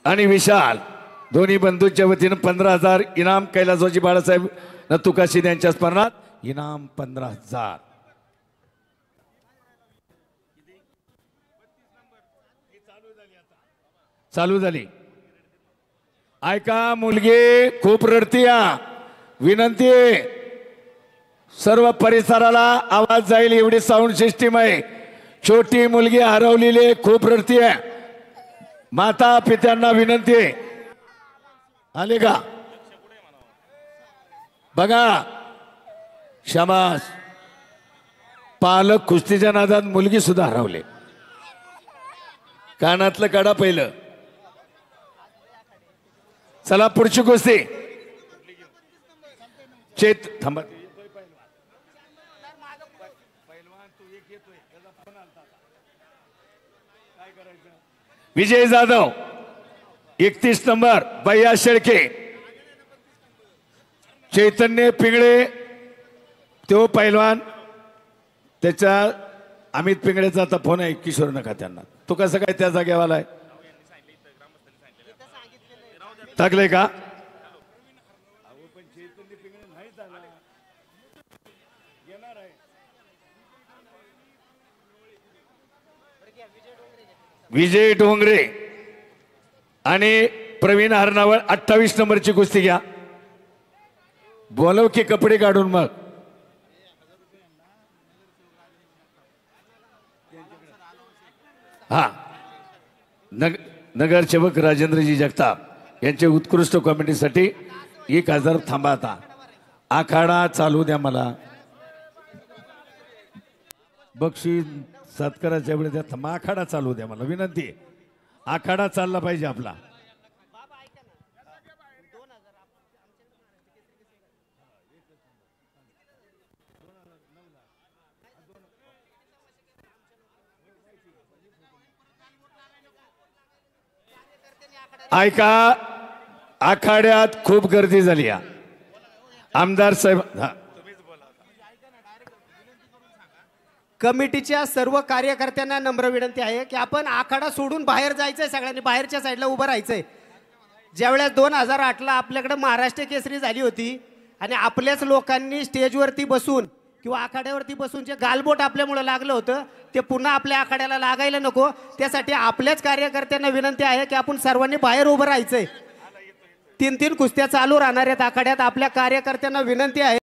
आणि विशाल दोन्ही बंधूंच्या वतीनं 15,000 इनाम कैलासवासी बाळासाहेब नतुकाशीन यांच्या स्मरणात इनाम 15,000 चालू झाली। ऐका मुलगी खूप रडतीया, विनंती आहे सर्व परिसराला आवाज जाईल एवढी साऊंड सिस्टीम आहे। छोटी मुलगी हरवलेली खूप रडतीये, माता पित्यांना विनंती आहे। आले का बघा, शमास पालक कुस्तीच्या नादात मुलगी सुद्धा हरवले। कानातलं काढा पहिलं। चला पुढची कुस्ती चेत थांबा। विजय जाधव 31 नंबर भैया शेळके, चैतन्य पिंगळे तो पैलवान, त्याच्या अमित पिंगळेचा आता फोन आहे किशोर नका त्यांना। तो कसं काय त्या जागेवाला आहे टाकले का? विजय डोंगरे आणि प्रवीण हरनावळ 28 नंबरची कुस्ती घ्या। बोलव की कपडे काढून मग। हा नगरसेवक राजेंद्रजी जगताप यांच्या उत्कृष्ट कॉमेडीसाठी 1000 थांबा। आता आखाडा चालू द्या मला, बक्षीस सत्काराच्या वेळेस त्या थांबा, आखाडा चालू द्या मला विनंती आहे। आखाडा चालला पाहिजे आपला। ऐका आखाड्यात खूप गर्दी झाली। आमदार साहेब कमिटीच्या सर्व कार्यकर्त्यांना नम्र विनंती आहे की आपण आखाडा सोडून बाहेर जायचंय, सगळ्यांनी बाहेरच्या साईडला उभं राहायचंय। ज्यावेळेस 2008ला आपल्याकडे महाराष्ट्र केसरी झाली होती आणि आपल्याच लोकांनी स्टेजवरती बसून किंवा आखाड्यावरती बसून जे गालबोट आपल्यामुळे लागलं होतं ते पुन्हा आपल्या आखाड्याला लागायला नको। त्यासाठी आपल्याच कार्यकर्त्यांना विनंती आहे की आपण सर्वांनी बाहेर उभं राहायचंय। 3 कुस्त्या चालू राहणार आहेत आखाड्यात। आपल्या कार्यकर्त्यांना विनंती आहे